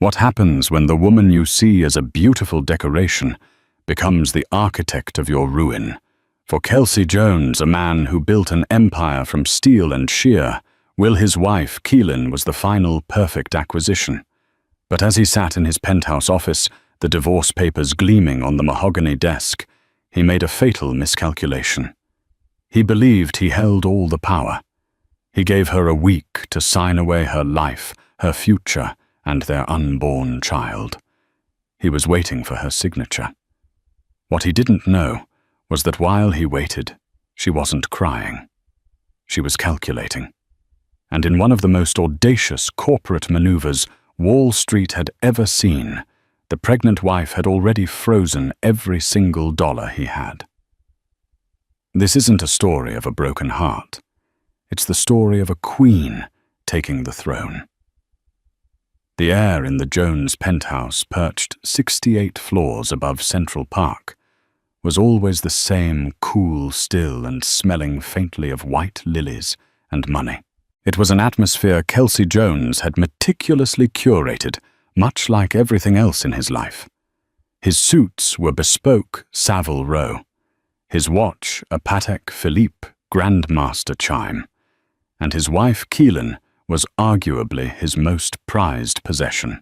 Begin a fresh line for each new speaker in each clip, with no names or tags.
What happens when the woman you see as a beautiful decoration becomes the architect of your ruin? For Kelsey Jones, a man who built an empire from steel and shear, his wife, Keelan, was the final perfect acquisition. But as he sat in his penthouse office, the divorce papers gleaming on the mahogany desk, he made a fatal miscalculation. He believed he held all the power. He gave her a week to sign away her life, her future, and their unborn child. He was waiting for her signature. What he didn't know was that while he waited, she wasn't crying. She was calculating. And in one of the most audacious corporate maneuvers Wall Street had ever seen, the pregnant wife had already frozen every single dollar he had. This isn't a story of a broken heart. It's the story of a queen taking the throne. The air in the Jones penthouse, perched 68 floors above Central Park, was always the same cool, still, and smelling faintly of white lilies and money. It was an atmosphere Kelsey Jones had meticulously curated, much like everything else in his life. His suits were bespoke Savile Row, his watch a Patek Philippe Grandmaster chime, and his wife Keelan was arguably his most prized possession.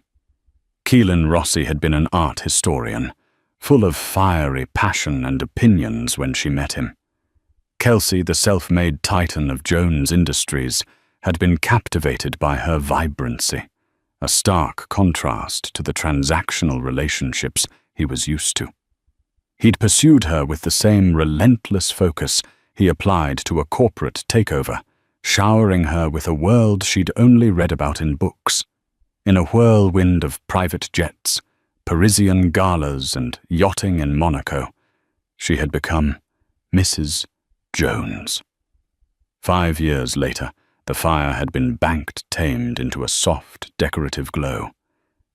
Keelan Rossi had been an art historian, full of fiery passion and opinions when she met him. Kelsey, the self-made titan of Jones Industries, had been captivated by her vibrancy, a stark contrast to the transactional relationships he was used to. He'd pursued her with the same relentless focus he applied to a corporate takeover, showering her with a world she'd only read about in books. In a whirlwind of private jets, Parisian galas, and yachting in Monaco, she had become Mrs. Jones. 5 years later, the fire had been tamed into a soft, decorative glow.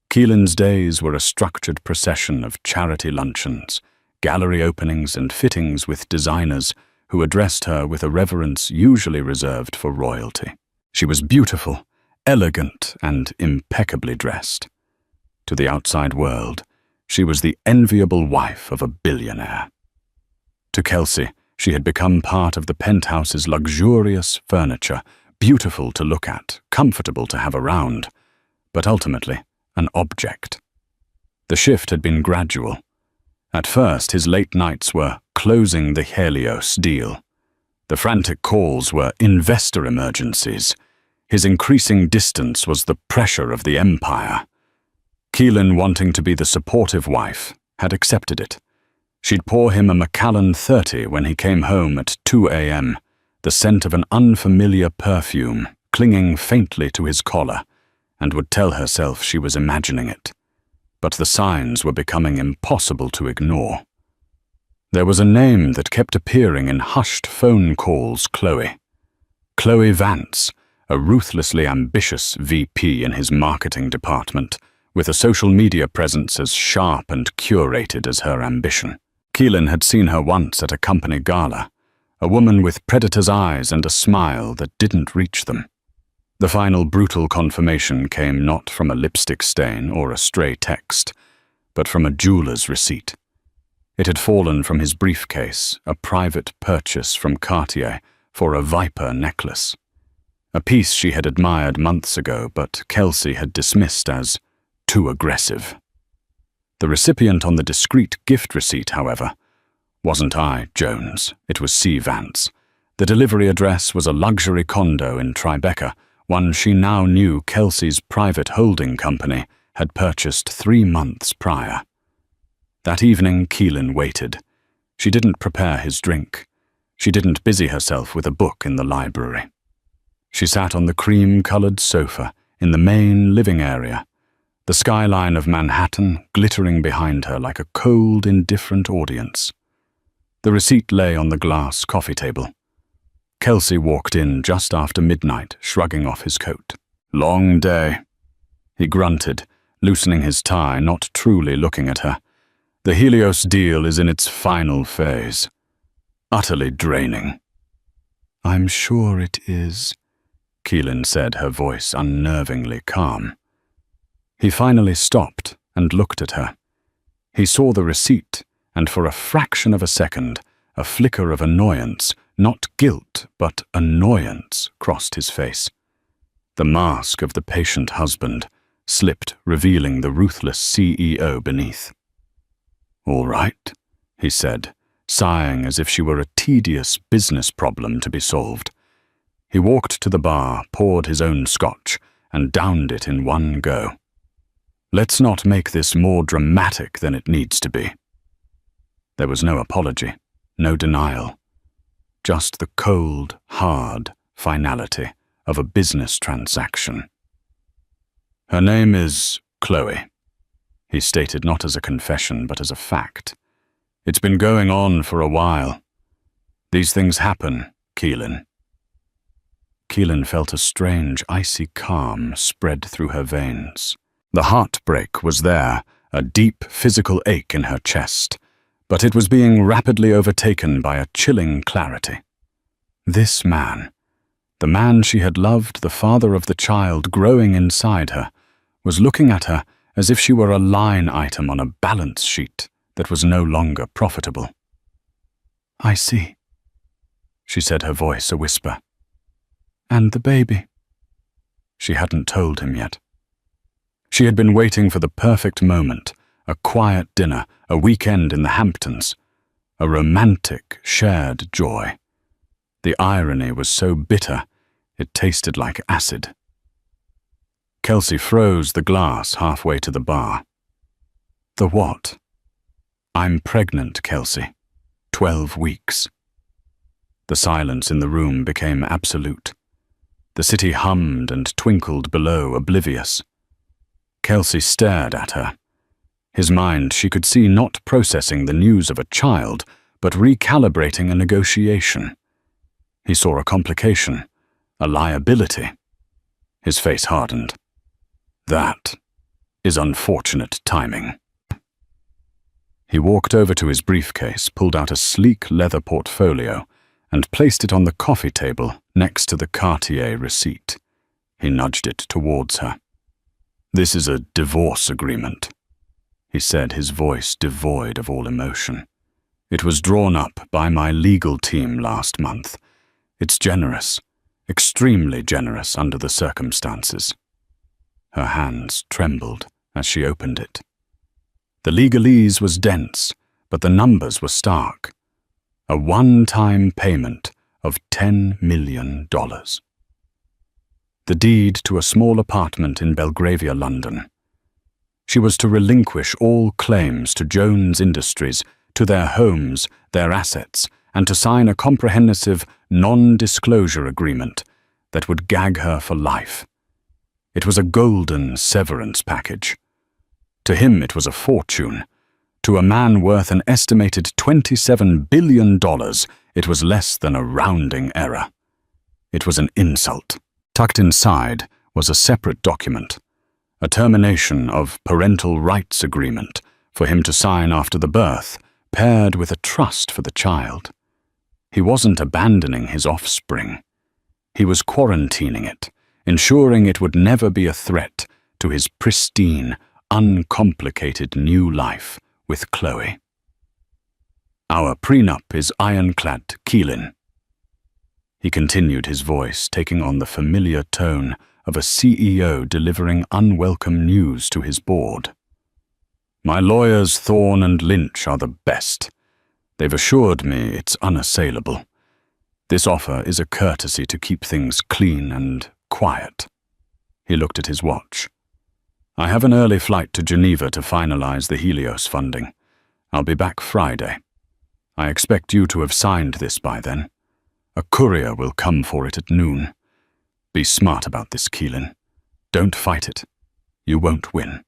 Keelan's days were a structured procession of charity luncheons, gallery openings, and fittings with designers who addressed her with a reverence usually reserved for royalty. She was beautiful, elegant, and impeccably dressed. To the outside world, she was the enviable wife of a billionaire. To Kelsey, she had become part of the penthouse's luxurious furniture, beautiful to look at, comfortable to have around, but ultimately an object. The shift had been gradual. At first, his late nights were closing the Helios deal. The frantic calls were investor emergencies. His increasing distance was the pressure of the empire. Keelan, wanting to be the supportive wife, had accepted it. She'd pour him a Macallan 30 when he came home at 2 a.m., the scent of an unfamiliar perfume clinging faintly to his collar, and would tell herself she was imagining it. But the signs were becoming impossible to ignore. There was a name that kept appearing in hushed phone calls: Chloe. Chloe Vance, a ruthlessly ambitious VP in his marketing department, with a social media presence as sharp and curated as her ambition. Keelan had seen her once at a company gala, a woman with predator's eyes and a smile that didn't reach them. The final brutal confirmation came not from a lipstick stain or a stray text, but from a jeweler's receipt. It had fallen from his briefcase, a private purchase from Cartier for a viper necklace. A piece she had admired months ago, but Kelsey had dismissed as too aggressive. The recipient on the discreet gift receipt, however, wasn't I, Jones. It was C. Vance. The delivery address was a luxury condo in Tribeca, one she now knew Kelsey's private holding company had purchased 3 months prior. That evening, Keelan waited. She didn't prepare his drink. She didn't busy herself with a book in the library. She sat on the cream-colored sofa in the main living area, the skyline of Manhattan glittering behind her like a cold, indifferent audience. The receipt lay on the glass coffee table. Kelsey walked in just after midnight, shrugging off his coat. "Long day," he grunted, loosening his tie, not truly looking at her. "The Helios deal is in its final phase. Utterly draining." "I'm sure it is," Keelan said, her voice unnervingly calm. He finally stopped and looked at her. He saw the receipt, and for a fraction of a second, a flicker of annoyance, not guilt, but annoyance, crossed his face. The mask of the patient husband slipped, revealing the ruthless CEO beneath. "All right," he said, sighing as if she were a tedious business problem to be solved. He walked to the bar, poured his own scotch, and downed it in one go. "Let's not make this more dramatic than it needs to be." There was no apology, no denial, just the cold, hard finality of a business transaction. "Her name is Chloe," he stated, not as a confession but as a fact. "It's been going on for a while. These things happen, Keelan." Keelan felt a strange, icy calm spread through her veins. The heartbreak was there, a deep physical ache in her chest, but it was being rapidly overtaken by a chilling clarity. This man, the man she had loved, the father of the child growing inside her, was looking at her as if she were a line item on a balance sheet that was no longer profitable. "I see," she said, her voice a whisper. "And the baby?" She hadn't told him yet. She had been waiting for the perfect moment, a quiet dinner, a weekend in the Hamptons, a romantic, shared joy. The irony was so bitter, it tasted like acid. Kelsey froze the glass halfway to the bar. "The what?" "I'm pregnant, Kelsey. 12 weeks. The silence in the room became absolute. The city hummed and twinkled below, oblivious. Kelsey stared at her. His mind, she could see, not processing the news of a child, but recalibrating a negotiation. He saw a complication, a liability. His face hardened. "That is unfortunate timing." He walked over to his briefcase, pulled out a sleek leather portfolio, and placed it on the coffee table next to the Cartier receipt. He nudged it towards her. "This is a divorce agreement," he said, his voice devoid of all emotion. "It was drawn up by my legal team last month. It's generous, extremely generous under the circumstances." Her hands trembled as she opened it. The legalese was dense, but the numbers were stark. A one-time payment of $10 million. The deed to a small apartment in Belgravia, London. She was to relinquish all claims to Jones Industries, to their homes, their assets, and to sign a comprehensive non-disclosure agreement that would gag her for life. It was a golden severance package. To him it was a fortune. To a man worth an estimated $27 billion, it was less than a rounding error. It was an insult. Tucked inside was a separate document, a termination of parental rights agreement for him to sign after the birth, paired with a trust for the child. He wasn't abandoning his offspring. He was quarantining it, ensuring it would never be a threat to his pristine, uncomplicated new life with Chloe. "Our prenup is ironclad, Keelan." He continued, his voice taking on the familiar tone of a CEO delivering unwelcome news to his board. "My lawyers Thorne and Lynch are the best. They've assured me it's unassailable. This offer is a courtesy to keep things clean and quiet." He looked at his watch. "I have an early flight to Geneva to finalize the Helios funding. I'll be back Friday. I expect you to have signed this by then. A courier will come for it at noon. Be smart about this, Keelan. Don't fight it. You won't win."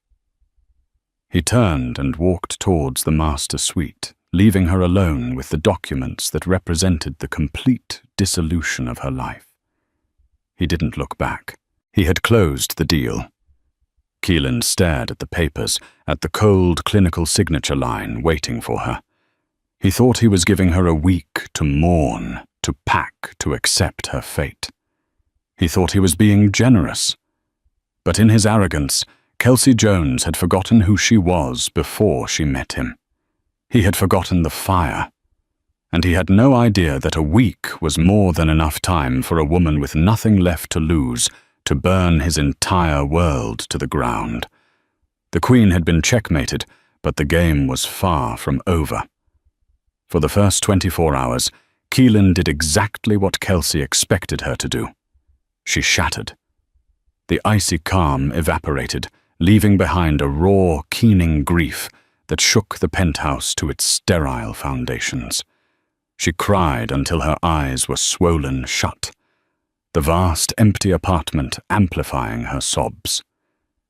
He turned and walked towards the master suite, leaving her alone with the documents that represented the complete dissolution of her life. He didn't look back. He had closed the deal. Keelan stared at the papers, at the cold clinical signature line waiting for her. He thought he was giving her a week to mourn, to pack, to accept her fate. He thought he was being generous. But in his arrogance, Kelsey Jones had forgotten who she was before she met him. He had forgotten the fire, and he had no idea that a week was more than enough time for a woman with nothing left to lose to burn his entire world to the ground. The Queen had been checkmated, but the game was far from over. For the first 24 hours, Keelan did exactly what Kelsey expected her to do. She shattered. The icy calm evaporated, leaving behind a raw, keening grief that shook the penthouse to its sterile foundations. She cried until her eyes were swollen shut, the vast, empty apartment amplifying her sobs.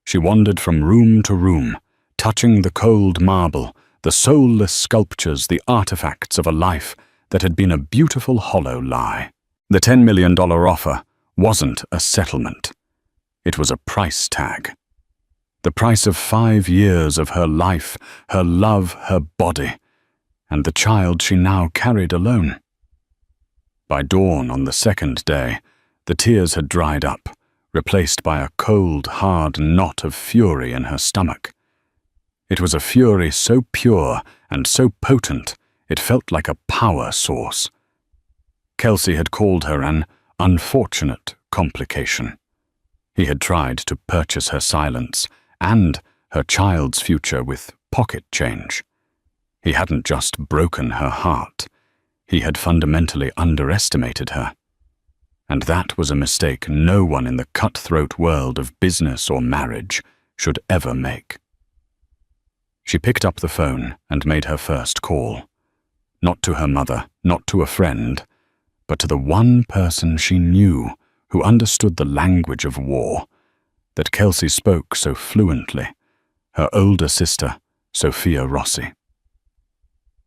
She wandered from room to room, touching the cold marble, the soulless sculptures, the artifacts of a life that had been a beautiful hollow lie. The $10 million offer wasn't a settlement. It was a price tag. The price of 5 years of her life, her love, her body, and the child she now carried alone. By dawn on the second day, the tears had dried up, replaced by a cold, hard knot of fury in her stomach. It was a fury so pure and so potent, it felt like a power source. Kelsey had called her an unfortunate complication. He had tried to purchase her silence and her child's future with pocket change. He hadn't just broken her heart, he had fundamentally underestimated her. And that was a mistake no one in the cutthroat world of business or marriage should ever make. She picked up the phone and made her first call. Not to her mother, not to a friend, but to the one person she knew who understood the language of war, that Kelsey spoke so fluently, her older sister, Sophia Rossi.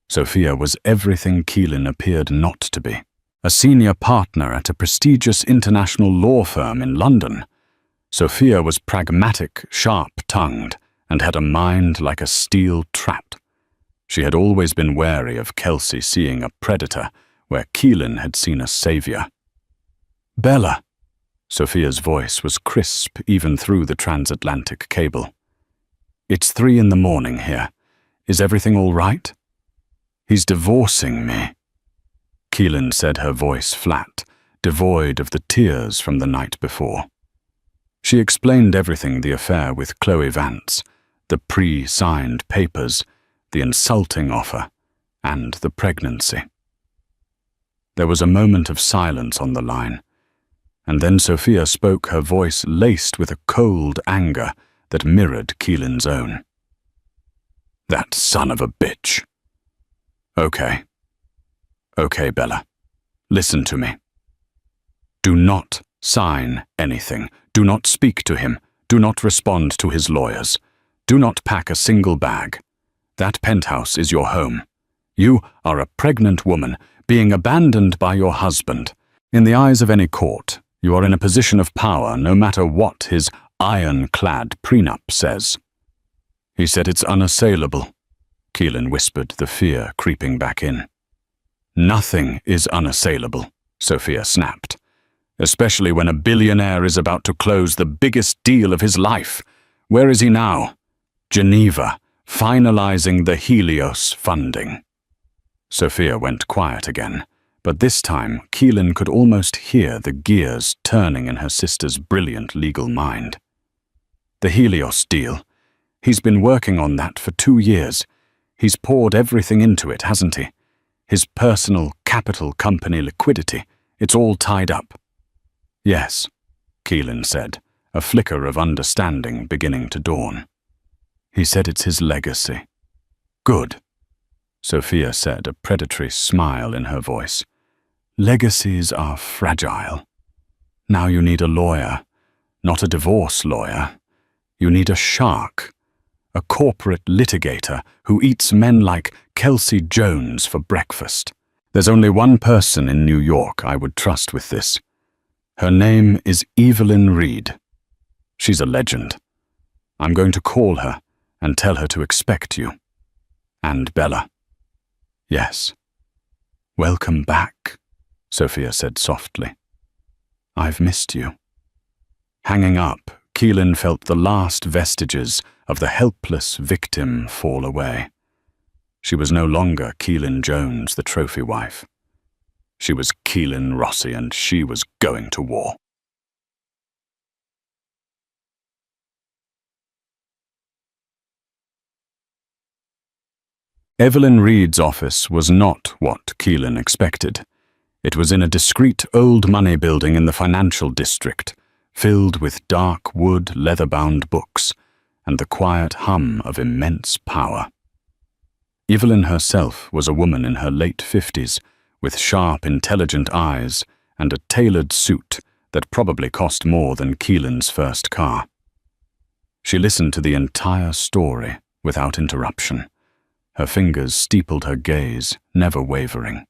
Sophia was everything Keelan appeared not to be. A senior partner at a prestigious international law firm in London, Sophia was pragmatic, sharp-tongued, and had a mind like a steel trap. She had always been wary of Kelsey seeing a predator where Keelan had seen a savior. "Bella." Sophia's voice was crisp even through the transatlantic cable. "It's 3 in the morning here. Is everything all right?" "He's divorcing me." Keelan said, her voice flat, devoid of the tears from the night before. She explained everything: the affair with Chloe Vance, the pre-signed papers, the insulting offer, and the pregnancy. There was a moment of silence on the line, and then Sophia spoke, her voice laced with a cold anger that mirrored Keelan's own. "That son of a bitch." Okay, Bella. Listen to me. Do not sign anything. Do not speak to him. Do not respond to his lawyers. Do not pack a single bag. That penthouse is your home. You are a pregnant woman being abandoned by your husband. In the eyes of any court, you are in a position of power no matter what his ironclad prenup says. He said it's unassailable. Keelan whispered, the fear creeping back in. Nothing is unassailable, Sophia snapped, especially when a billionaire is about to close the biggest deal of his life. Where is he now? Geneva, finalizing the Helios funding. Sophia went quiet again, but this time Keelan could almost hear the gears turning in her sister's brilliant legal mind. The Helios deal. He's been working on that for 2 years. He's poured everything into it, hasn't he? His personal capital company liquidity. It's all tied up. Yes, Keelan said, a flicker of understanding beginning to dawn. He said it's his legacy. Good, Sophia said, a predatory smile in her voice. Legacies are fragile. Now you need a lawyer, not a divorce lawyer. You need a shark, a corporate litigator who eats men like Kelsey Jones for breakfast. There's only one person in New York I would trust with this. Her name is Evelyn Reed. She's a legend. I'm going to call her and tell her to expect you. And Bella. Yes. Welcome back, Sophia said softly. I've missed you. Hanging up, Keelan felt the last vestiges of the helpless victim fall away. She was no longer Keelan Jones, the trophy wife. She was Keelan Rossi, and she was going to war. Evelyn Reed's office was not what Keelan expected. It was in a discreet old money building in the financial district, filled with dark wood leather-bound books and the quiet hum of immense power. Evelyn herself was a woman in her late 50s, with sharp, intelligent eyes and a tailored suit that probably cost more than Keelan's first car. She listened to the entire story without interruption. Her fingers steepled her gaze, never wavering.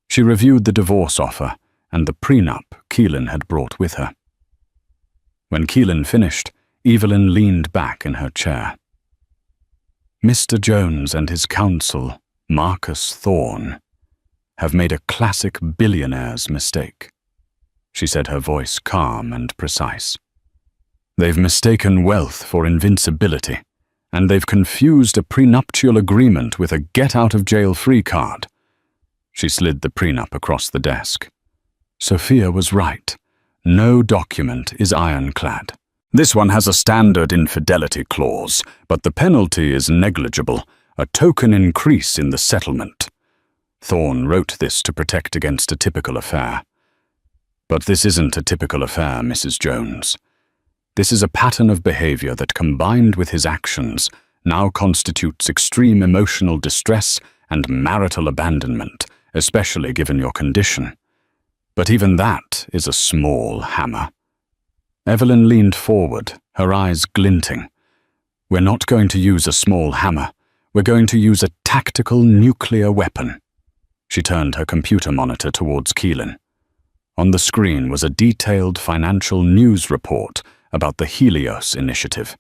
She reviewed the divorce offer and the prenup Keelan had brought with her. When Keelan finished, Evelyn leaned back in her chair. Mr. Jones and his counsel, Marcus Thorne, have made a classic billionaire's mistake, she said, her voice calm and precise. They've mistaken wealth for invincibility, and they've confused a prenuptial agreement with a get-out-of-jail-free card. She slid the prenup across the desk. Sophia was right. No document is ironclad. This one has a standard infidelity clause, but the penalty is negligible, a token increase in the settlement. Thorne wrote this to protect against a typical affair. But this isn't a typical affair, Mrs. Jones. This is a pattern of behavior that, combined with his actions, now constitutes extreme emotional distress and marital abandonment, especially given your condition. But even that is a small hammer. Evelyn leaned forward, her eyes glinting. We're not going to use a small hammer. We're going to use a tactical nuclear weapon. She turned her computer monitor towards Keelan. On the screen was a detailed financial news report about the Helios initiative.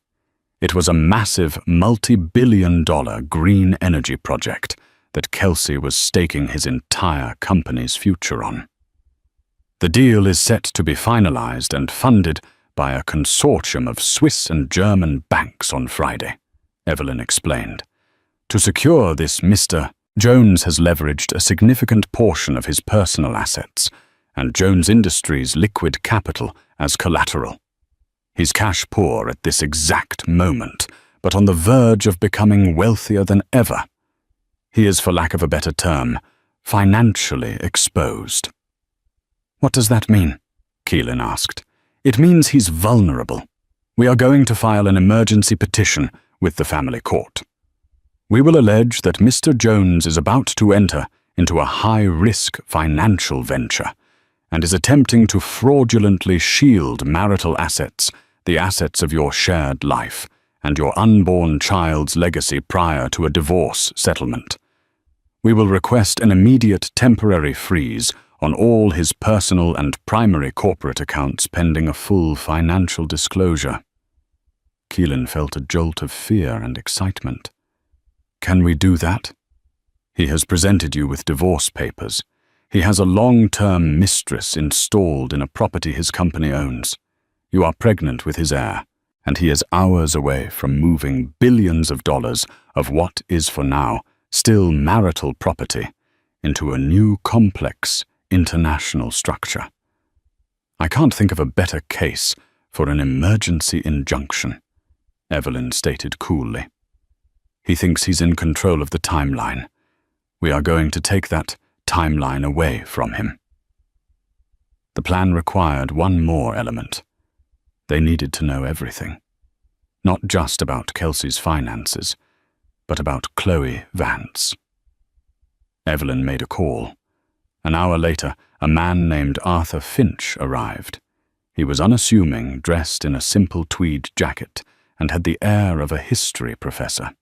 It was a massive multi-billion-dollar green energy project that Kelsey was staking his entire company's future on. The deal is set to be finalized and funded by a consortium of Swiss and German banks on Friday, Evelyn explained. To secure this, Mr. Jones has leveraged a significant portion of his personal assets and Jones Industries' liquid capital as collateral. He's cash poor at this exact moment, but on the verge of becoming wealthier than ever. He is, for lack of a better term, financially exposed. What does that mean? Keelan asked. It means he's vulnerable. We are going to file an emergency petition with the family court. We will allege that Mr. Jones is about to enter into a high-risk financial venture and is attempting to fraudulently shield marital assets, the assets of your shared life, and your unborn child's legacy prior to a divorce settlement. We will request an immediate temporary freeze on all his personal and primary corporate accounts pending a full financial disclosure. Keelan felt a jolt of fear and excitement. Can we do that? He has presented you with divorce papers. He has a long-term mistress installed in a property his company owns. You are pregnant with his heir, and he is hours away from moving billions of dollars of what is for now still marital property into a new complex international structure. I can't think of a better case for an emergency injunction, Evelyn stated coolly. He thinks he's in control of the timeline. We are going to take that timeline away from him. The plan required one more element. They needed to know everything. Not just about Kelsey's finances, but about Chloe Vance. Evelyn made a call. An hour later, a man named Arthur Finch arrived. He was unassuming, dressed in a simple tweed jacket, and had the air of a history professor.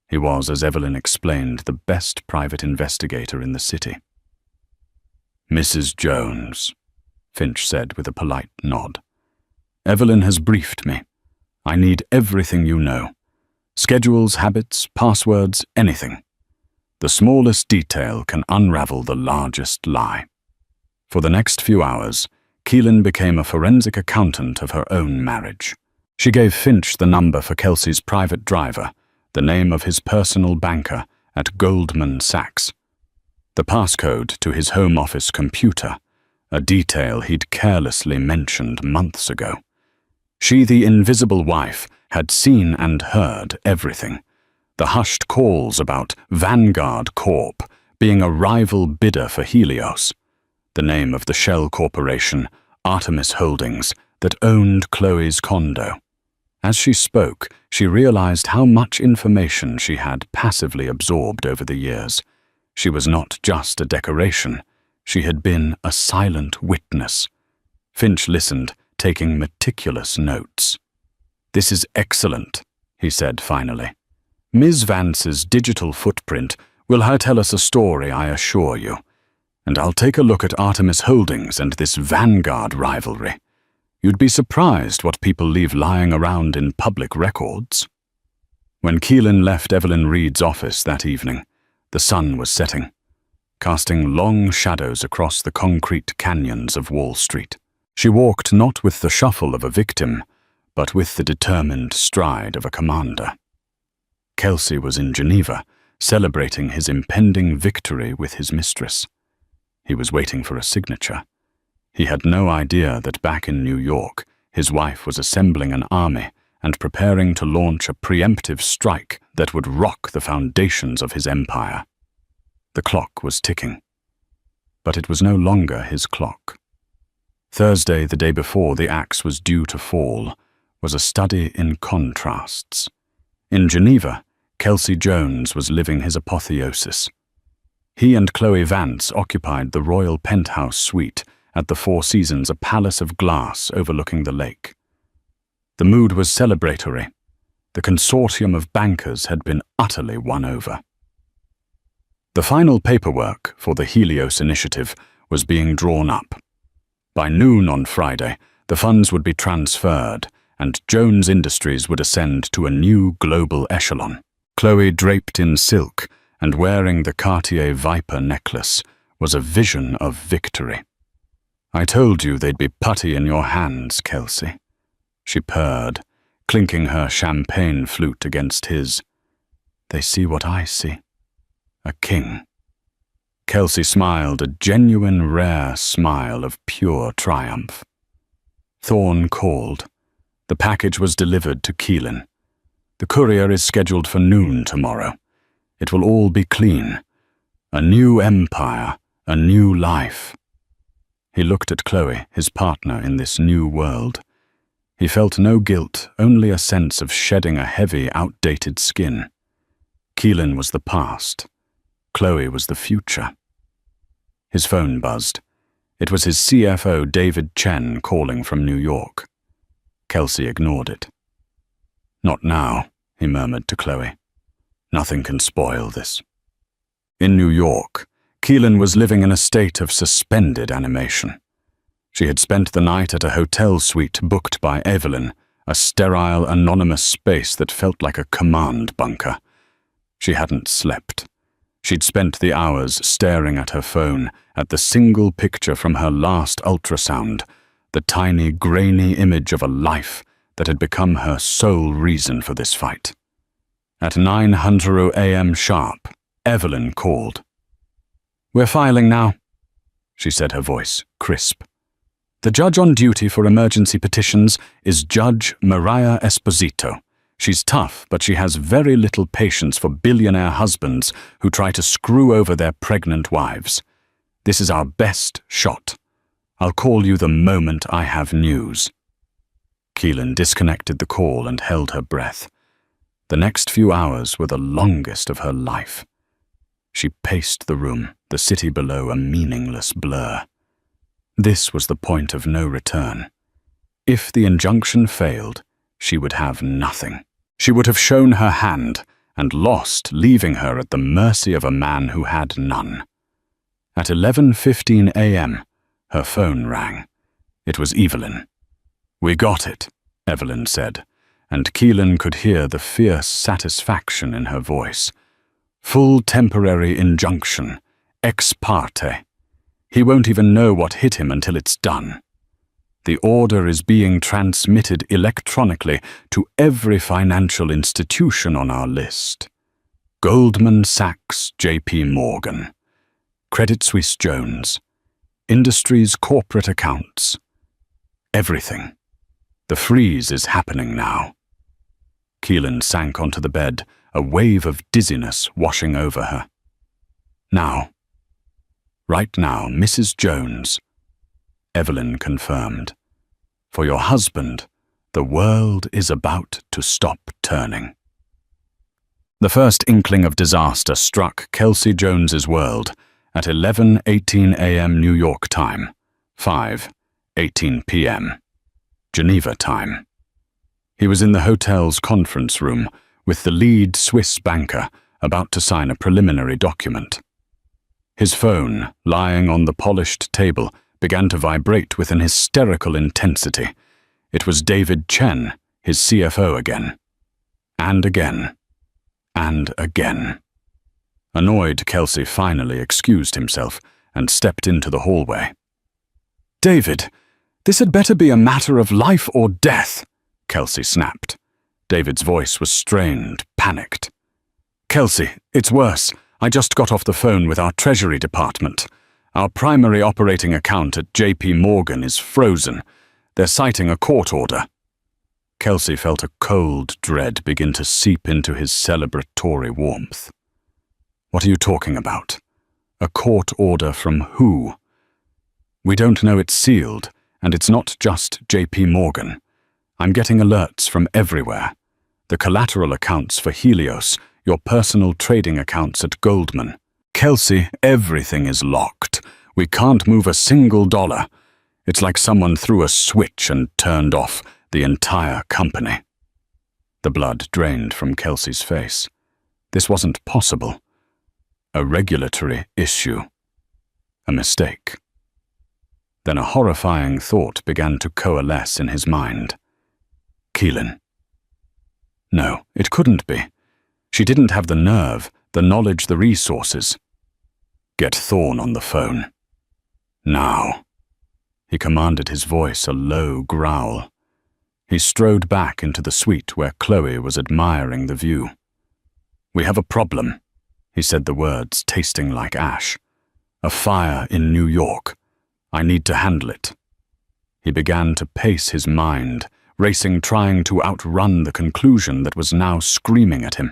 He was, as Evelyn explained, the best private investigator in the city. Mrs. Jones, Finch said with a polite nod. Evelyn has briefed me. I need everything you know. Schedules, habits, passwords, anything. The smallest detail can unravel the largest lie. For the next few hours, Keelan became a forensic accountant of her own marriage. She gave Finch the number for Kelsey's private driver, the name of his personal banker at Goldman Sachs, the passcode to his home office computer, a detail he'd carelessly mentioned months ago. She, the invisible wife, had seen and heard everything. The hushed calls about Vanguard Corp being a rival bidder for Helios, the name of the shell corporation, Artemis Holdings, that owned Chloe's condo. As she spoke, she realized how much information she had passively absorbed over the years. She was not just a decoration. She had been a silent witness. Finch listened, taking meticulous notes. "This is excellent," he said finally. "Ms. Vance's digital footprint will tell us a story, I assure you. And I'll take a look at Artemis Holdings and this Vanguard rivalry. You'd be surprised what people leave lying around in public records." When Keelan left Evelyn Reed's office that evening, the sun was setting, casting long shadows across the concrete canyons of Wall Street. She walked not with the shuffle of a victim, but with the determined stride of a commander. Kelsey was in Geneva, celebrating his impending victory with his mistress. He was waiting for a signature. He had no idea that back in New York, his wife was assembling an army and preparing to launch a preemptive strike that would rock the foundations of his empire. The clock was ticking. But it was no longer his clock. Thursday, the day before the axe was due to fall, was a study in contrasts. In Geneva, Kelsey Jones was living his apotheosis. He and Chloe Vance occupied the royal penthouse suite at the Four Seasons, a palace of glass overlooking the lake. The mood was celebratory. The consortium of bankers had been utterly won over. The final paperwork for the Helios initiative was being drawn up. By noon on Friday, the funds would be transferred, and Jones Industries would ascend to a new global echelon. Chloe, draped in silk and wearing the Cartier Viper necklace, was a vision of victory. "I told you they'd be putty in your hands, Kelsey," she purred, clinking her champagne flute against his. "They see what I see. A king." Kelsey smiled, a genuine, rare smile of pure triumph. Thorne called. The package was delivered to Keelan. "The courier is scheduled for noon tomorrow. It will all be clean. A new empire, a new life." He looked at Chloe, his partner in this new world. He felt no guilt, only a sense of shedding a heavy, outdated skin. Keelan was the past. Chloe was the future. His phone buzzed. It was his CFO, David Chen, calling from New York. Kelsey ignored it. "Not now," he murmured to Chloe. "Nothing can spoil this." In New York, Keelan was living in a state of suspended animation. She had spent the night at a hotel suite booked by Evelyn, a sterile, anonymous space that felt like a command bunker. She hadn't slept. She'd spent the hours staring at her phone, at the single picture from her last ultrasound, the tiny, grainy image of a life that had become her sole reason for this fight. At 9:00 a.m. sharp, Evelyn called. "We're filing now," she said, her voice crisp. "The judge on duty for emergency petitions is Judge Mariah Esposito. She's tough, but she has very little patience for billionaire husbands who try to screw over their pregnant wives. This is our best shot. I'll call you the moment I have news." Keelan disconnected the call and held her breath. The next few hours were the longest of her life. She paced the room, the city below a meaningless blur. This was the point of no return. If the injunction failed, she would have nothing. She would have shown her hand and lost, leaving her at the mercy of a man who had none. At 11:15 a.m., her phone rang. It was Evelyn. "We got it," Evelyn said, and Keelan could hear the fierce satisfaction in her voice. "Full temporary injunction, ex parte. He won't even know what hit him until it's done." The order is being transmitted electronically to every financial institution on our list. Goldman Sachs, J.P. Morgan, Credit Suisse Jones, Industries corporate accounts. Everything. The freeze is happening now. Keelan sank onto the bed, a wave of dizziness washing over her. Now. Right now, Mrs. Jones. Evelyn confirmed. For your husband, the world is about to stop turning. The first inkling of disaster struck Kelsey Jones's world at 11:18 a.m. New York time, 5:18 p.m. Geneva time. He was in the hotel's conference room with the lead Swiss banker about to sign a preliminary document. His phone, lying on the polished table, began to vibrate with an hysterical intensity. It was David Chen, his CFO again. And again. And again. Annoyed, Kelsey finally excused himself and stepped into the hallway. "David, this had better be a matter of life or death," Kelsey snapped. David's voice was strained, panicked. "Kelsey, it's worse. I just got off the phone with our Treasury Department. Our primary operating account at J.P. Morgan is frozen. They're citing a court order." Kelsey felt a cold dread begin to seep into his celebratory warmth. "What are you talking about? A court order from who?" "We don't know it's sealed, and it's not just J.P. Morgan. I'm getting alerts from everywhere. The collateral accounts for Helios, your personal trading accounts at Goldman. Kelsey, everything is locked. We can't move a single dollar. It's like someone threw a switch and turned off the entire company." The blood drained from Kelsey's face. This wasn't possible. A regulatory issue. A mistake. Then a horrifying thought began to coalesce in his mind. Keelan. No, it couldn't be. She didn't have the nerve, the knowledge, the resources. Get Thorne on the phone. Now. He commanded, his voice a low growl. He strode back into the suite where Chloe was admiring the view. "We have a problem," he said, the words tasting like ash. "A fire in New York. I need to handle it." He began to pace his mind, racing, trying to outrun the conclusion that was now screaming at him.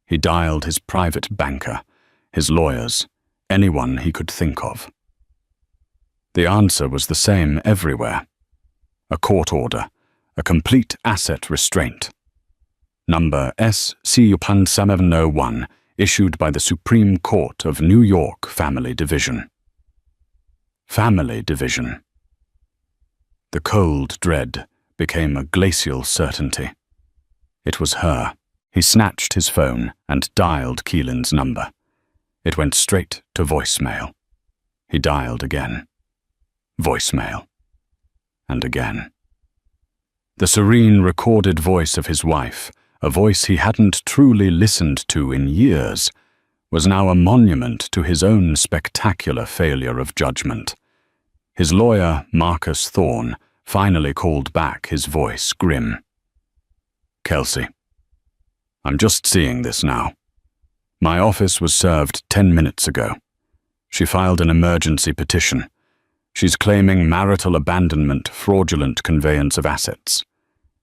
He dialed his private banker, his lawyers, anyone he could think of. The answer was the same everywhere. A court order, a complete asset restraint. Number SC-701, issued by the Supreme Court of New York Family Division. Family Division. The cold dread became a glacial certainty. It was her. He snatched his phone and dialed Keelan's number. It went straight to voicemail. He dialed again. Voicemail. And again. The serene recorded voice of his wife, a voice he hadn't truly listened to in years, was now a monument to his own spectacular failure of judgment. His lawyer, Marcus Thorne, finally called back, his voice grim. "Kelsey, I'm just seeing this now. My office was served 10 minutes ago. She filed an emergency petition. She's claiming marital abandonment, fraudulent conveyance of assets.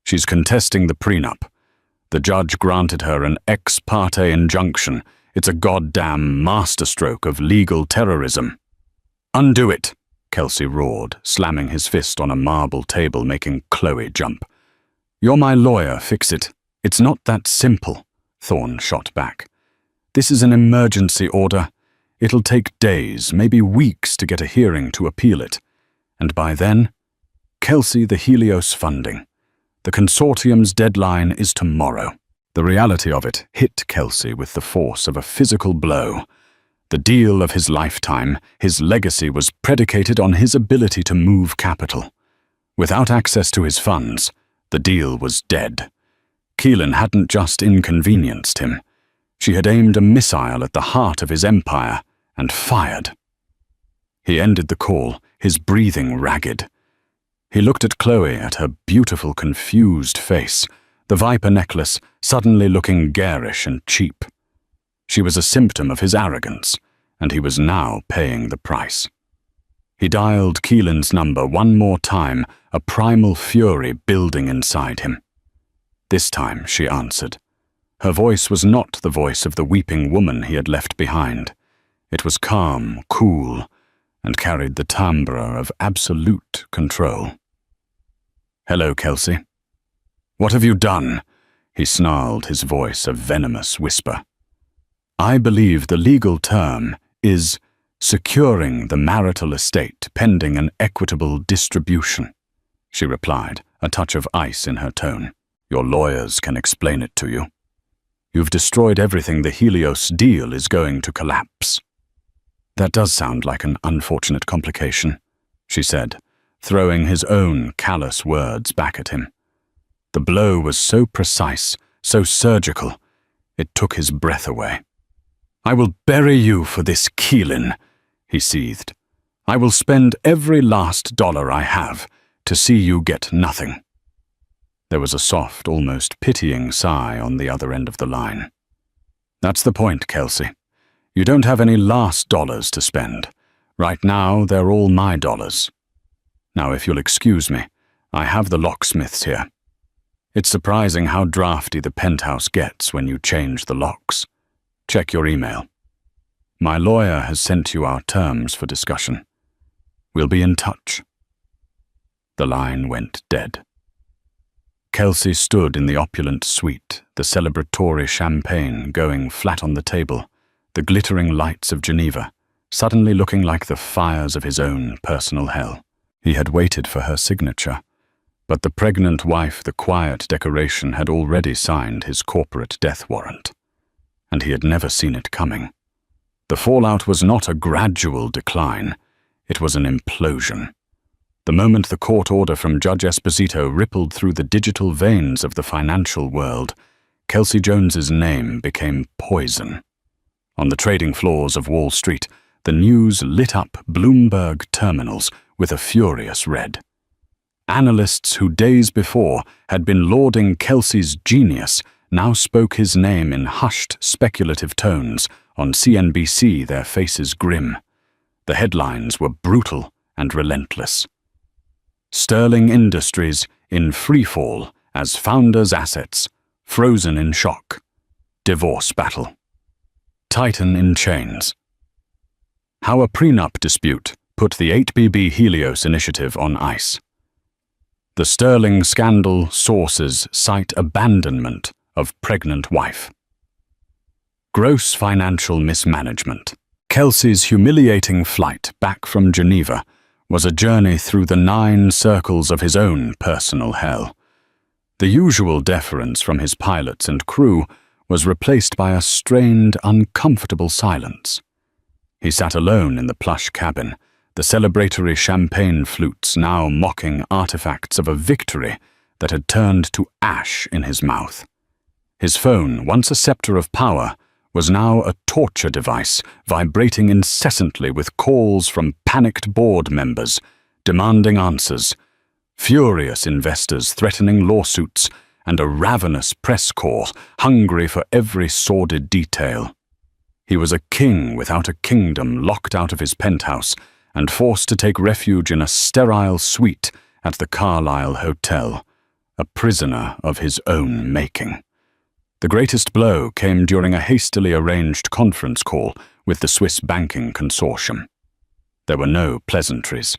She's contesting the prenup. The judge granted her an ex parte injunction. It's a goddamn masterstroke of legal terrorism." "Undo it," Kelsey roared, slamming his fist on a marble table, making Chloe jump. "You're my lawyer, fix it." "It's not that simple," Thorne shot back. "This is an emergency order. It'll take days, maybe weeks to get a hearing to appeal it. And by then, Kelsey, the Helios funding. The consortium's deadline is tomorrow." The reality of it hit Kelsey with the force of a physical blow. The deal of his lifetime, his legacy, was predicated on his ability to move capital. Without access to his funds, the deal was dead. Keelan hadn't just inconvenienced him. She had aimed a missile at the heart of his empire and fired. He ended the call, his breathing ragged. He looked at Chloe, at her beautiful, confused face, the viper necklace suddenly looking garish and cheap. She was a symptom of his arrogance, and he was now paying the price. He dialed Keelan's number one more time, a primal fury building inside him. This time she answered. Her voice was not the voice of the weeping woman he had left behind. It was calm, cool, and carried the timbre of absolute control. "Hello, Kelsey." "What have you done?" he snarled, his voice a venomous whisper. "I believe the legal term is securing the marital estate pending an equitable distribution," she replied, a touch of ice in her tone. "Your lawyers can explain it to you. You've destroyed everything. The Helios deal is going to collapse." "That does sound like an unfortunate complication," she said, throwing his own callous words back at him. The blow was so precise, so surgical, it took his breath away. "I will bury you for this, Keelan," he seethed. "I will spend every last dollar I have to see you get nothing." There was a soft, almost pitying sigh on the other end of the line. "That's the point, Kelsey. You don't have any last dollars to spend. Right now, they're all my dollars. Now, if you'll excuse me, I have the locksmiths here. It's surprising how drafty the penthouse gets when you change the locks. Check your email. My lawyer has sent you our terms for discussion. We'll be in touch." The line went dead. Kelsey stood in the opulent suite, the celebratory champagne going flat on the table, the glittering lights of Geneva, suddenly looking like the fires of his own personal hell. He had waited for her signature, but the pregnant wife, the quiet decoration, had already signed his corporate death warrant, and he had never seen it coming. The fallout was not a gradual decline, it was an implosion. The moment the court order from Judge Esposito rippled through the digital veins of the financial world, Kelsey Jones's name became poison. On the trading floors of Wall Street, the news lit up Bloomberg terminals with a furious red. Analysts who days before had been lauding Kelsey's genius now spoke his name in hushed, speculative tones. On CNBC, their faces grim. The headlines were brutal and relentless. Sterling Industries in freefall as founders' assets, frozen in shock. Divorce battle. Titan in chains. How a prenup dispute put the 8BB Helios initiative on ice. The Sterling scandal sources cite abandonment of pregnant wife. Gross financial mismanagement. Kelsey's humiliating flight back from Geneva was a journey through the 9 circles of his own personal hell. The usual deference from his pilots and crew was replaced by a strained, uncomfortable silence. He sat alone in the plush cabin, the celebratory champagne flutes now mocking artifacts of a victory that had turned to ash in his mouth. His phone, once a scepter of power, was now a torture device, vibrating incessantly with calls from panicked board members, demanding answers, furious investors threatening lawsuits, and a ravenous press corps hungry for every sordid detail. He was a king without a kingdom, locked out of his penthouse and forced to take refuge in a sterile suite at the Carlisle Hotel, a prisoner of his own making. The greatest blow came during a hastily arranged conference call with the Swiss banking consortium. There were no pleasantries.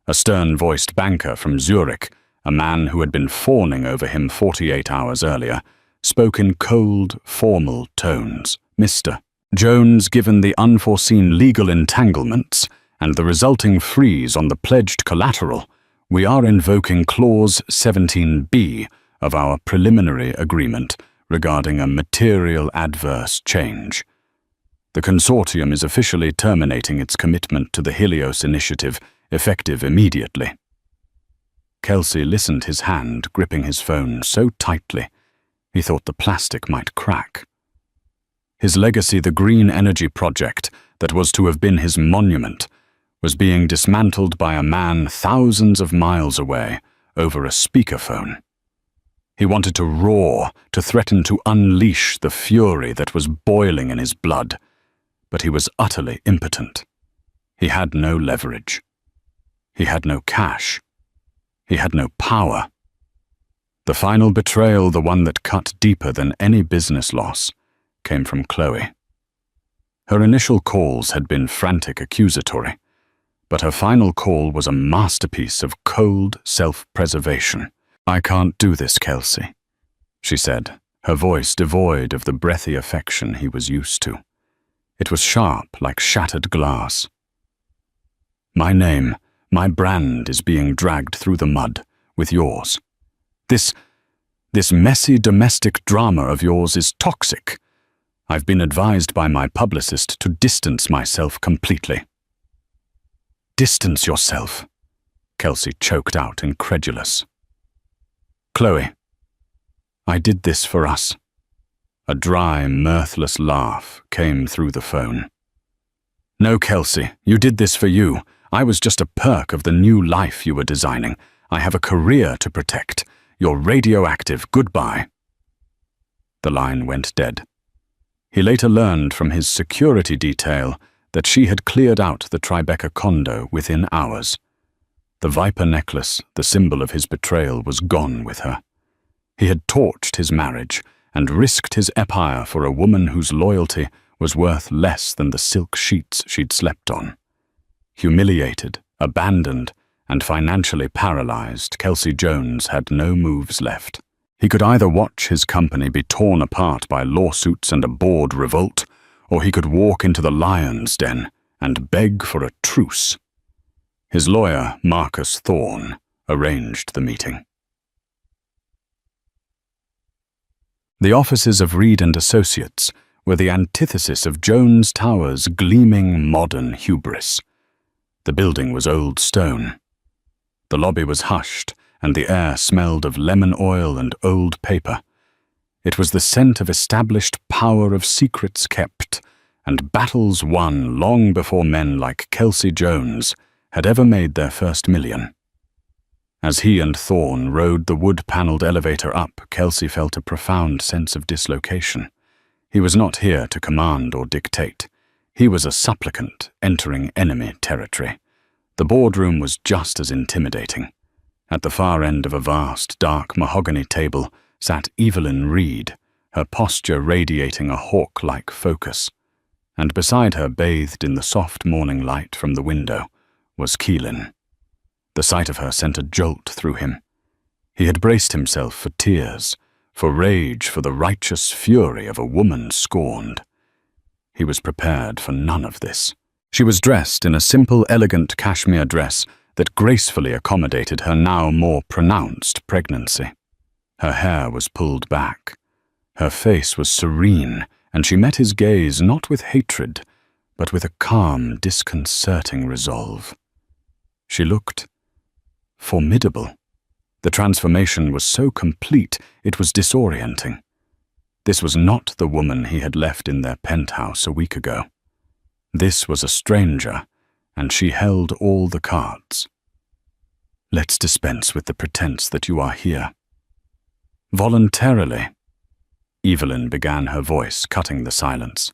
A stern-voiced banker from Zurich, a man who had been fawning over him 48 hours earlier, spoke in cold, formal tones. "Mr. Jones, given the unforeseen legal entanglements and the resulting freeze on the pledged collateral, we are invoking Clause 17B of our preliminary agreement regarding a material adverse change. The consortium is officially terminating its commitment to the Helios initiative, effective immediately." Kelsey listened, his hand gripping his phone so tightly he thought the plastic might crack. His legacy, the green energy project that was to have been his monument, was being dismantled by a man thousands of miles away over a speakerphone. He wanted to roar, to threaten to unleash the fury that was boiling in his blood, but he was utterly impotent. He had no leverage. He had no cash. He had no power. The final betrayal, the one that cut deeper than any business loss, came from Chloe. Her initial calls had been frantic accusatory, but her final call was a masterpiece of cold self-preservation. "I can't do this, Kelsey," she said, her voice devoid of the breathy affection he was used to. It was sharp like shattered glass. "My name, my brand is being dragged through the mud with yours. This messy domestic drama of yours is toxic. I've been advised by my publicist to distance myself completely." "Distance yourself?" Kelsey choked out, incredulous. "Chloe, I did this for us." A dry, mirthless laugh came through the phone. "No, Kelsey, you did this for you. I was just a perk of the new life you were designing. I have a career to protect. You're radioactive. Goodbye." The line went dead. He later learned from his security detail that she had cleared out the Tribeca condo within hours. The viper necklace, the symbol of his betrayal, was gone with her. He had torched his marriage and risked his empire for a woman whose loyalty was worth less than the silk sheets she'd slept on. Humiliated, abandoned, and financially paralyzed, Kelsey Jones had no moves left. He could either watch his company be torn apart by lawsuits and a board revolt, or he could walk into the lion's den and beg for a truce. His lawyer, Marcus Thorne, arranged the meeting. The offices of Reed & Associates were the antithesis of Jones Tower's gleaming modern hubris. The building was old stone. The lobby was hushed, and the air smelled of lemon oil and old paper. It was the scent of established power, of secrets kept, and battles won long before men like Kelsey Jones had ever made their first million. As he and Thorne rode the wood-paneled elevator up, Kelsey felt a profound sense of dislocation. He was not here to command or dictate. He was a supplicant entering enemy territory. The boardroom was just as intimidating. At the far end of a vast, dark mahogany table sat Evelyn Reed, her posture radiating a hawk-like focus. And beside her, bathed in the soft morning light from the window, was Keelan. The sight of her sent a jolt through him. He had braced himself for tears, for rage, for the righteous fury of a woman scorned. He was prepared for none of this. She was dressed in a simple, elegant cashmere dress that gracefully accommodated her now more pronounced pregnancy. Her hair was pulled back. Her face was serene, and she met his gaze not with hatred, but with a calm, disconcerting resolve. She looked formidable. The transformation was so complete it was disorienting. This was not the woman he had left in their penthouse a week ago. This was a stranger, and she held all the cards. "Let's dispense with the pretense that you are here." "Voluntarily," Evelyn began, her voice cutting the silence.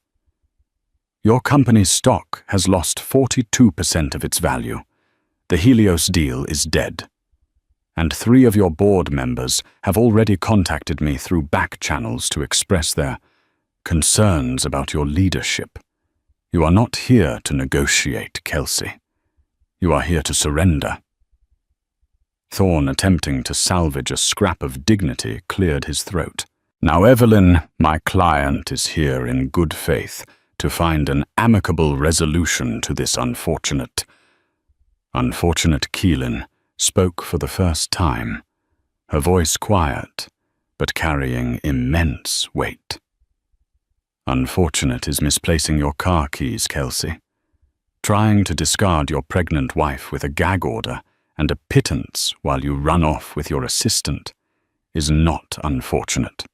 "Your company's stock has lost 42% of its value. The Helios deal is dead. And 3 of your board members have already contacted me through back channels to express their concerns about your leadership. You are not here to negotiate, Kelsey. You are here to surrender." Thorne, attempting to salvage a scrap of dignity, cleared his throat. "Now, Evelyn, my client is here in good faith to find an amicable resolution to this unfortunate Keelan spoke for the first time, her voice quiet, but carrying immense weight. "Unfortunate is misplacing your car keys, Kelsey. Trying to discard your pregnant wife with a gag order and a pittance while you run off with your assistant is not unfortunate.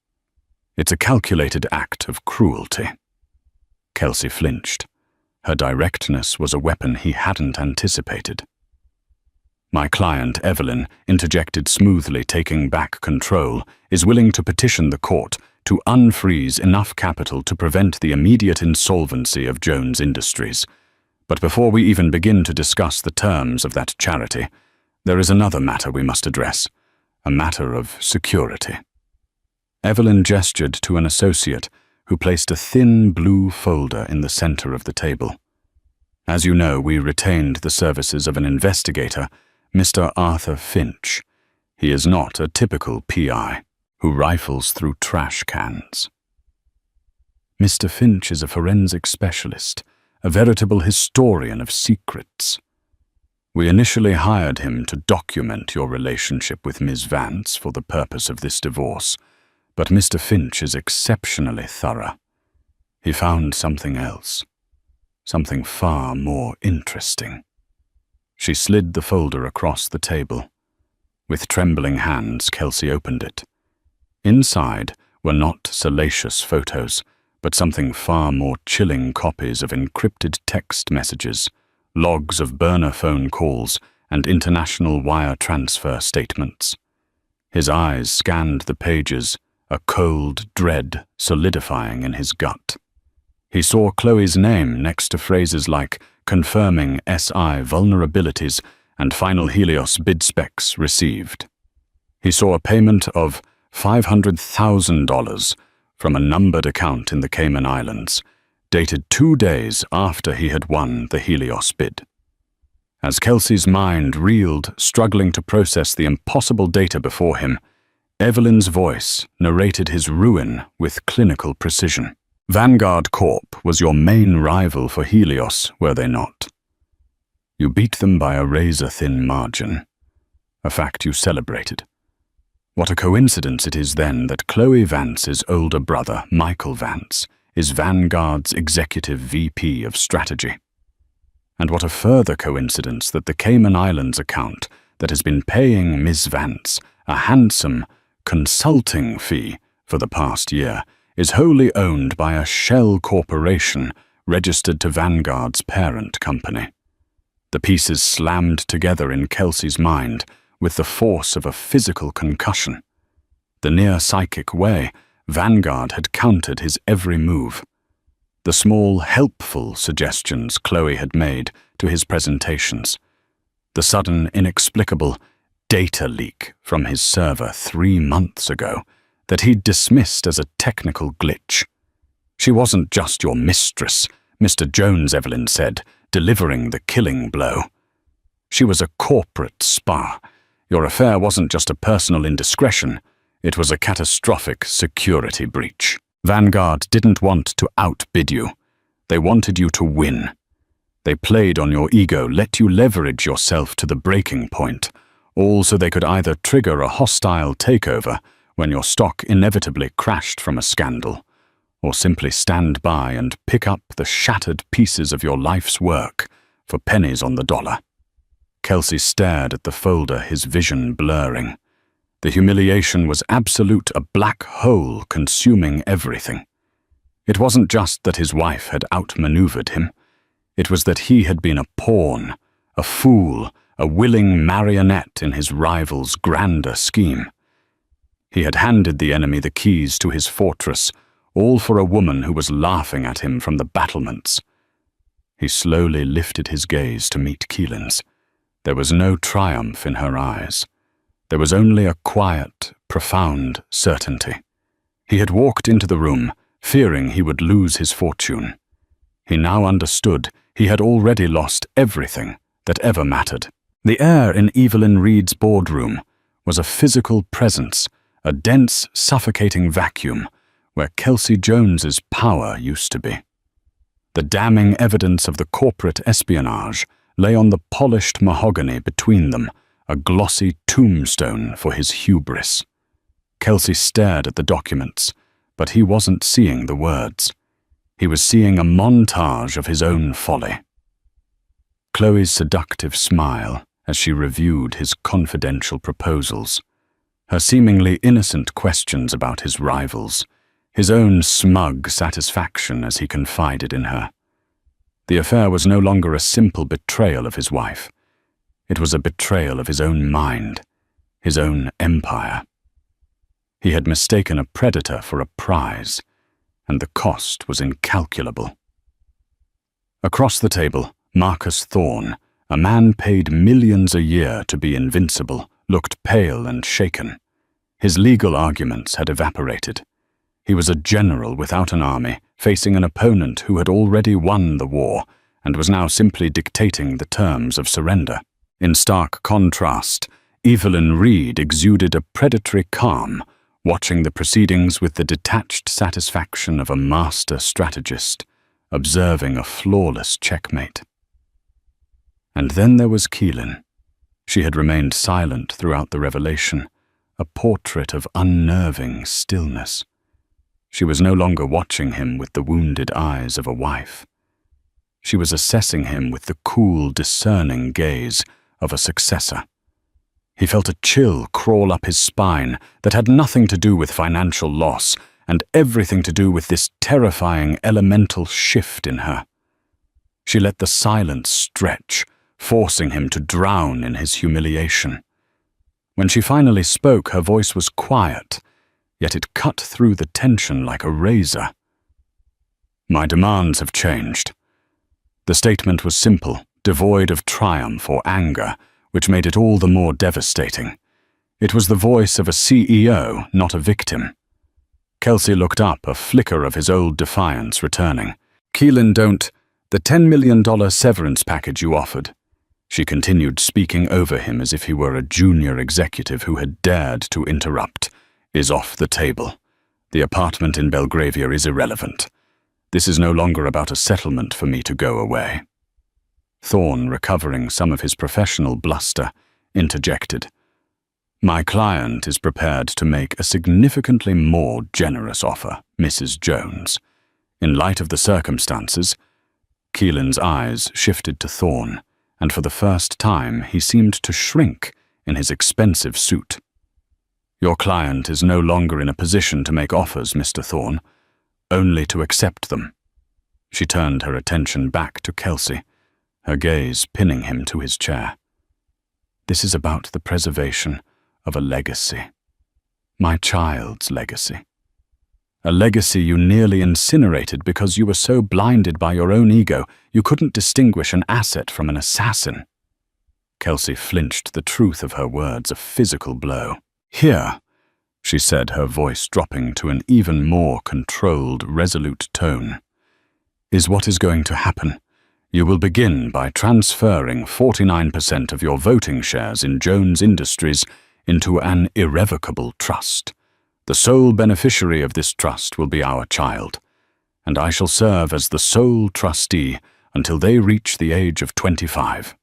It's a calculated act of cruelty." Kelsey flinched. Her directness was a weapon he hadn't anticipated. My client, Evelyn, interjected smoothly, taking back control, is willing to petition the court to unfreeze enough capital to prevent the immediate insolvency of Jones Industries. But before we even begin to discuss the terms of that charity, there is another matter we must address, a matter of security. Evelyn gestured to an associate who placed a thin blue folder in the center of the table. As you know, we retained the services of an investigator, Mr. Arthur Finch. He is not a typical PI who rifles through trash cans. Mr. Finch is a forensic specialist, a veritable historian of secrets. We initially hired him to document your relationship with Ms. Vance for the purpose of this divorce, but Mr. Finch is exceptionally thorough. He found something else, something far more interesting. She slid the folder across the table. With trembling hands, Kelsey opened it. Inside were not salacious photos, but something far more chilling: copies of encrypted text messages, logs of burner phone calls, and international wire transfer statements. His eyes scanned the pages, a cold dread solidifying in his gut. He saw Chloe's name next to phrases like confirming SI vulnerabilities and final Helios bid specs received. He saw a payment of $500,000 from a numbered account in the Cayman Islands, dated 2 days after he had won the Helios bid. As Kelsey's mind reeled, struggling to process the impossible data before him, Evelyn's voice narrated his ruin with clinical precision. Vanguard Corp was your main rival for Helios, were they not? You beat them by a razor-thin margin, a fact you celebrated. What a coincidence it is then that Chloe Vance's older brother, Michael Vance, is Vanguard's executive VP of strategy. And what a further coincidence that the Cayman Islands account that has been paying Ms. Vance a handsome consulting fee for the past year is wholly owned by a shell corporation registered to Vanguard's parent company. The pieces slammed together in Kelsey's mind with the force of a physical concussion. The near-psychic way Vanguard had countered his every move. The small, helpful suggestions Chloe had made to his presentations. The sudden, inexplicable data leak from his server 3 months ago that he'd dismissed as a technical glitch. She wasn't just your mistress, Mr. Jones, Evelyn said, delivering the killing blow. She was a corporate spy. Your affair wasn't just a personal indiscretion, it was a catastrophic security breach. Vanguard didn't want to outbid you. They wanted you to win. They played on your ego, let you leverage yourself to the breaking point, all so they could either trigger a hostile takeover when your stock inevitably crashed from a scandal, or simply stand by and pick up the shattered pieces of your life's work for pennies on the dollar. Kelsey stared at the folder, his vision blurring. The humiliation was absolute, a black hole consuming everything. It wasn't just that his wife had outmaneuvered him. It was that he had been a pawn, a fool, a willing marionette in his rival's grander scheme. He had handed the enemy the keys to his fortress, all for a woman who was laughing at him from the battlements. He slowly lifted his gaze to meet Keelan's. There was no triumph in her eyes. There was only a quiet, profound certainty. He had walked into the room, fearing he would lose his fortune. He now understood he had already lost everything that ever mattered. The air in Evelyn Reed's boardroom was a physical presence, a dense, suffocating vacuum where Kelsey Jones's power used to be. The damning evidence of the corporate espionage lay on the polished mahogany between them, a glossy tombstone for his hubris. Kelsey stared at the documents, but he wasn't seeing the words. He was seeing a montage of his own folly. Chloe's seductive smile as she reviewed his confidential proposals, her seemingly innocent questions about his rivals, his own smug satisfaction as he confided in her. The affair was no longer a simple betrayal of his wife. It was a betrayal of his own mind, his own empire. He had mistaken a predator for a prize, and the cost was incalculable. Across the table, Marcus Thorne, a man paid millions a year to be invincible, looked pale and shaken. His legal arguments had evaporated. He was a general without an army, facing an opponent who had already won the war and was now simply dictating the terms of surrender. In stark contrast, Evelyn Reed exuded a predatory calm, watching the proceedings with the detached satisfaction of a master strategist, observing a flawless checkmate. And then there was Keelan. She had remained silent throughout the revelation, a portrait of unnerving stillness. She was no longer watching him with the wounded eyes of a wife. She was assessing him with the cool, discerning gaze of a successor. He felt a chill crawl up his spine that had nothing to do with financial loss and everything to do with this terrifying elemental shift in her. She let the silence stretch, forcing him to drown in his humiliation. When she finally spoke, her voice was quiet, yet it cut through the tension like a razor. "My demands have changed." The statement was simple, devoid of triumph or anger, which made it all the more devastating. It was the voice of a CEO, not a victim. Kelsey looked up, a flicker of his old defiance returning. "Keelan, don't. The $10 million severance package you offered." She continued, speaking over him as if he were a junior executive who had dared to interrupt. "Is off the table. The apartment in Belgravia is irrelevant. This is no longer about a settlement for me to go away." Thorne, recovering some of his professional bluster, interjected. "My client is prepared to make a significantly more generous offer, Mrs. Jones. In light of the circumstances." Keelan's eyes shifted to Thorne, and for the first time he seemed to shrink in his expensive suit. "Your client is no longer in a position to make offers, Mr. Thorne, only to accept them." She turned her attention back to Kelsey, her gaze pinning him to his chair. "This is about the preservation of a legacy. My child's legacy. A legacy you nearly incinerated because you were so blinded by your own ego you couldn't distinguish an asset from an assassin." Kelsey flinched, the truth of her words a physical blow. "Here," she said, her voice dropping to an even more controlled, resolute tone, "is what is going to happen. You will begin by transferring 49% of your voting shares in Jones Industries into an irrevocable trust. The sole beneficiary of this trust will be our child, and I shall serve as the sole trustee until they reach the age of 25.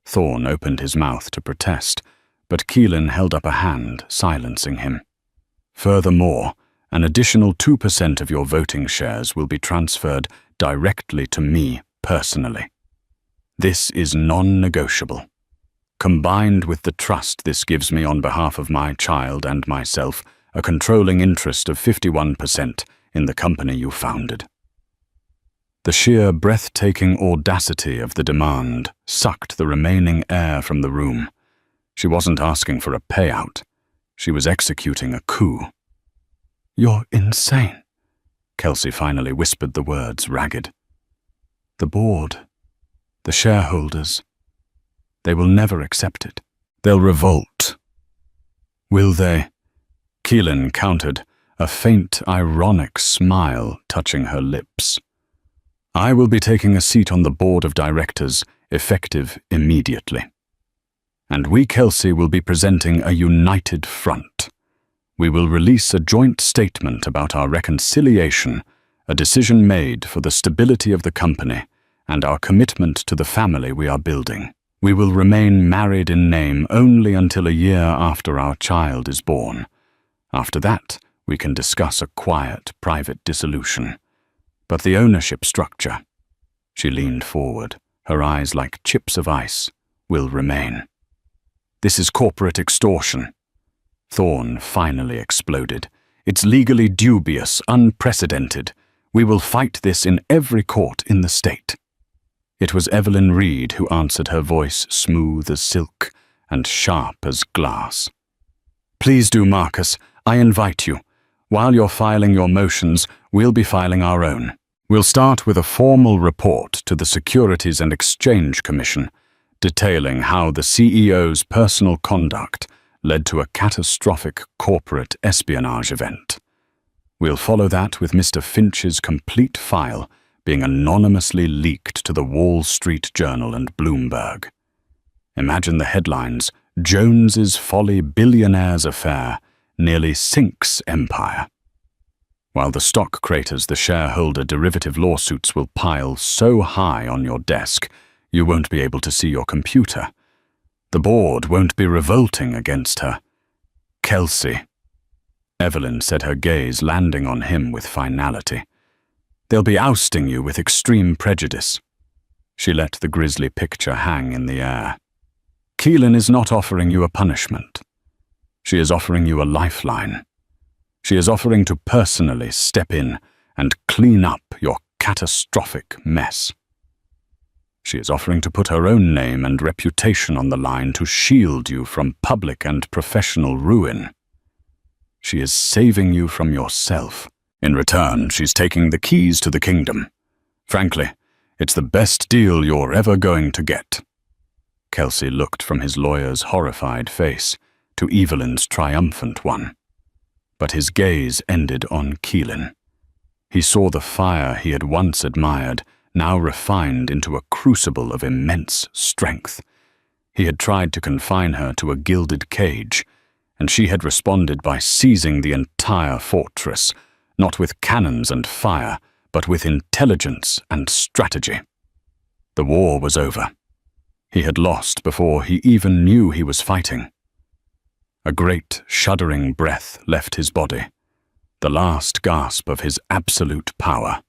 Thorne opened his mouth to protest, but Keelan held up a hand, silencing him. "Furthermore, an additional 2% of your voting shares will be transferred directly to me personally. This is non-negotiable. Combined with the trust this gives me on behalf of my child and myself, a controlling interest of 51% in the company you founded." The sheer breathtaking audacity of the demand sucked the remaining air from the room. She wasn't asking for a payout. She was executing a coup. "You're insane," Kelsey finally whispered the words ragged. "The board, the shareholders, they will never accept it. They'll revolt." "Will they?" Keelan countered, a faint, ironic smile touching her lips. "I will be taking a seat on the board of directors, effective immediately. And we, Kelsey, will be presenting a united front. We will release a joint statement about our reconciliation, a decision made for the stability of the company, and our commitment to the family we are building. We will remain married in name only until a year after our child is born. After that, we can discuss a quiet, private dissolution. But the ownership structure," she leaned forward, her eyes like chips of ice, "will remain. This is corporate extortion." Thorne finally exploded. "It's legally dubious, unprecedented. We will fight this in every court in the state." It was Evelyn Reed who answered, her voice smooth as silk and sharp as glass. "Please do, Marcus. I invite you. While you're filing your motions, we'll be filing our own. We'll start with a formal report to the Securities and Exchange Commission, detailing how the CEO's personal conduct led to a catastrophic corporate espionage event. We'll follow that with Mr. Finch's complete file being anonymously leaked to the Wall Street Journal and Bloomberg. Imagine the headlines: Jones's folly billionaire's affair nearly sinks empire. While the stock craters the shareholder derivative lawsuits will pile so high on your desk, you won't be able to see your computer. The board won't be revolting against her. Kelsey." Evelyn said, her gaze landing on him with finality. "They'll be ousting you with extreme prejudice." She let the grisly picture hang in the air. "Keelan is not offering you a punishment. She is offering you a lifeline. She is offering to personally step in and clean up your catastrophic mess. She is offering to put her own name and reputation on the line to shield you from public and professional ruin. She is saving you from yourself. In return, she's taking the keys to the kingdom. Frankly, it's the best deal you're ever going to get." Kelsey looked from his lawyer's horrified face to Evelyn's triumphant one. But his gaze ended on Keelan. He saw the fire he had once admired, now refined into a crucible of immense strength. He had tried to confine her to a gilded cage, and she had responded by seizing the entire fortress, not with cannons and fire, but with intelligence and strategy. The war was over. He had lost before he even knew he was fighting. A great, shuddering breath left his body, the last gasp of his absolute power.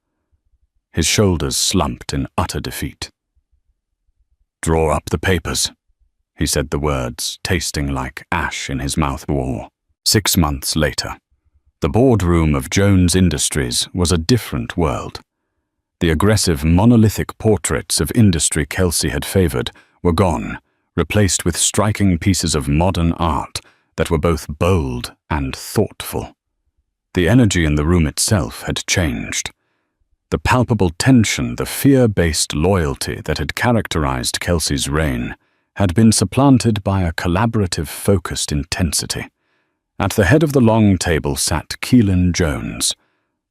His shoulders slumped in utter defeat. "Draw up the papers," he said, the words tasting like ash in his mouth. 6 months later, the boardroom of Jones Industries was a different world. The aggressive, monolithic portraits of industry Kelsey had favored were gone, replaced with striking pieces of modern art that were both bold and thoughtful. The energy in the room itself had changed. The palpable tension, the fear-based loyalty that had characterized Kelsey's reign had been supplanted by a collaborative, focused intensity. At the head of the long table sat Keelan Jones.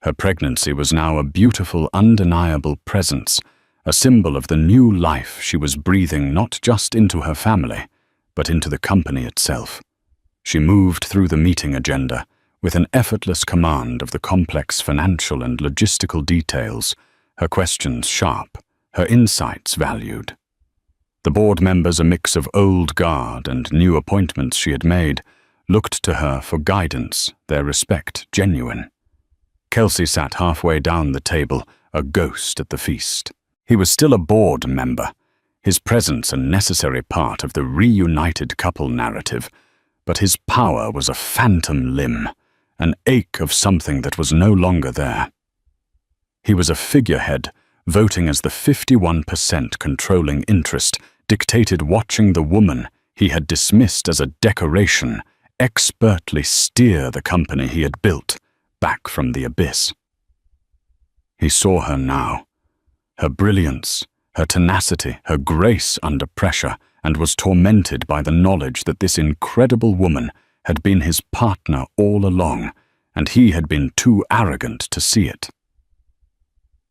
Her pregnancy was now a beautiful, undeniable presence, a symbol of the new life she was breathing not just into her family, but into the company itself. She moved through the meeting agenda with an effortless command of the complex financial and logistical details, her questions sharp, her insights valued. The board members, a mix of old guard and new appointments she had made, looked to her for guidance, their respect genuine. Kelsey sat halfway down the table, a ghost at the feast. He was still a board member, his presence a necessary part of the reunited couple narrative, but his power was a phantom limb, an ache of something that was no longer there. He was a figurehead, voting as the 51% controlling interest dictated, watching the woman he had dismissed as a decoration expertly steer the company he had built back from the abyss. He saw her now, her brilliance, her tenacity, her grace under pressure, and was tormented by the knowledge that this incredible woman had been his partner all along, and he had been too arrogant to see it.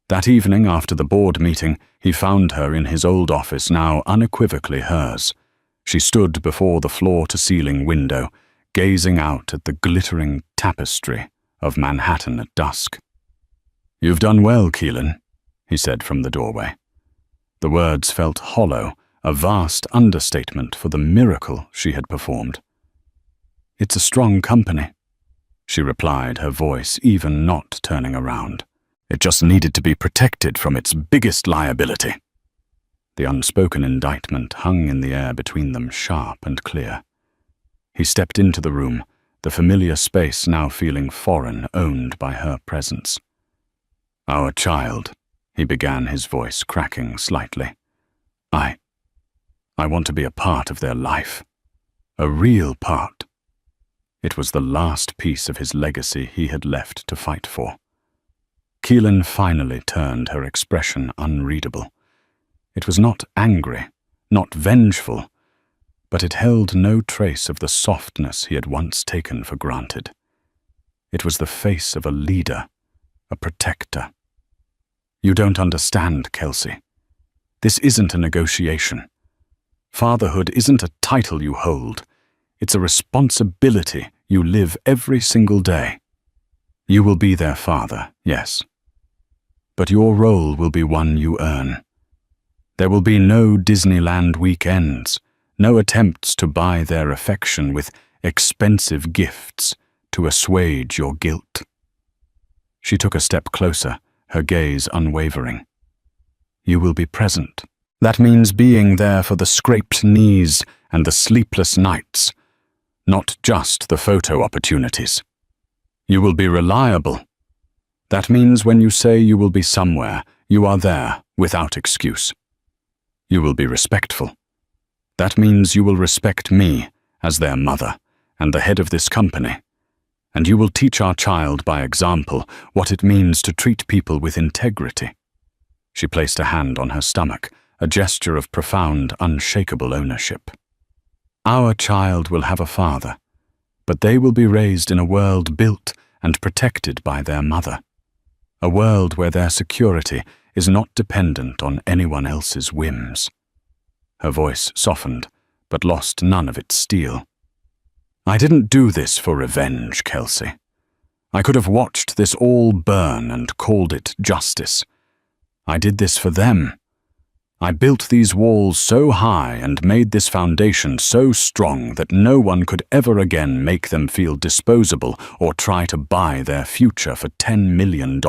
That evening, after the board meeting, he found her in his old office, now unequivocally hers. She stood before the floor-to-ceiling window, gazing out at the glittering tapestry of Manhattan at dusk. "You've done well, Keelan," he said from the doorway. The words felt hollow, a vast understatement for the miracle she had performed. "It's a strong company," she replied, her voice even not turning around. "It just needed to be protected from its biggest liability." The unspoken indictment hung in the air between them, sharp and clear. He stepped into the room, the familiar space now feeling foreign, owned by her presence. "Our child," he began, his voice cracking slightly. I want to be a part of their life. A real part. It was the last piece of his legacy he had left to fight for. Keelan finally turned, her expression unreadable. It was not angry, not vengeful, but it held no trace of the softness he had once taken for granted. It was the face of a leader, a protector. You don't understand, Kelsey. This isn't a negotiation. Fatherhood isn't a title you hold. It's a responsibility you live every single day. You will be their father, yes. But your role will be one you earn. There will be no Disneyland weekends, no attempts to buy their affection with expensive gifts to assuage your guilt. She took a step closer, her gaze unwavering. You will be present. That means being there for the scraped knees and the sleepless nights, not just the photo opportunities. You will be reliable. That means when you say you will be somewhere, you are there without excuse. You will be respectful. That means you will respect me as their mother and the head of this company, and you will teach our child by example what it means to treat people with integrity. She placed a hand on her stomach, a gesture of profound, unshakable ownership. Our child will have a father, but they will be raised in a world built and protected by their mother. A world where their security is not dependent on anyone else's whims. Her voice softened, but lost none of its steel. I didn't do this for revenge, Kelsey. I could have watched this all burn and called it justice. I did this for them. I built these walls so high and made this foundation so strong that no one could ever again make them feel disposable or try to buy their future for $10 million.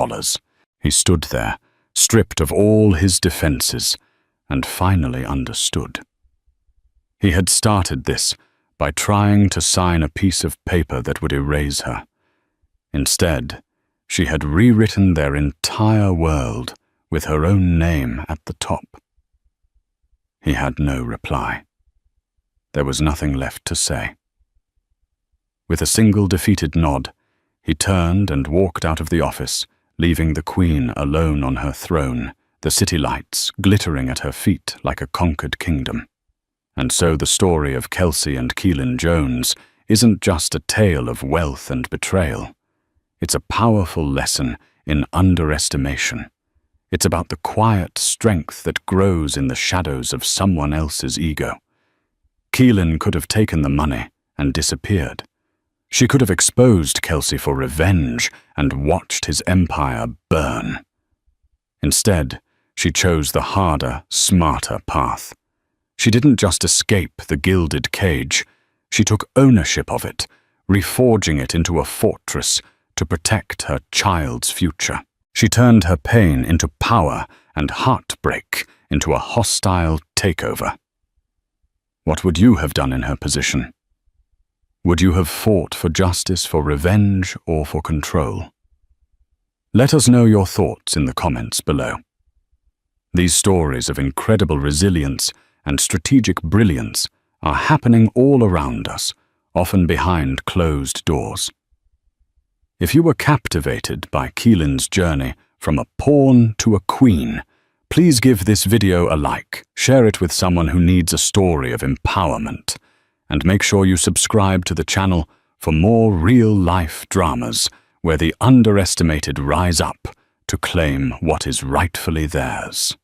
He stood there, stripped of all his defenses, and finally understood. He had started this by trying to sign a piece of paper that would erase her. Instead, she had rewritten their entire world with her own name at the top. He had no reply. There was nothing left to say. With a single defeated nod, he turned and walked out of the office, leaving the Queen alone on her throne, the city lights glittering at her feet like a conquered kingdom. And so the story of Kelsey and Keelan Jones isn't just a tale of wealth and betrayal. It's a powerful lesson in underestimation. It's about the quiet strength that grows in the shadows of someone else's ego. Keelan could have taken the money and disappeared. She could have exposed Kelsey for revenge and watched his empire burn. Instead, she chose the harder, smarter path. She didn't just escape the gilded cage. She took ownership of it, reforging it into a fortress to protect her child's future. She turned her pain into power and heartbreak into a hostile takeover. What would you have done in her position? Would you have fought for justice, for revenge, or for control? Let us know your thoughts in the comments below. These stories of incredible resilience and strategic brilliance are happening all around us, often behind closed doors. If you were captivated by Keelan's journey from a pawn to a queen, please give this video a like, share it with someone who needs a story of empowerment, and make sure you subscribe to the channel for more real-life dramas where the underestimated rise up to claim what is rightfully theirs.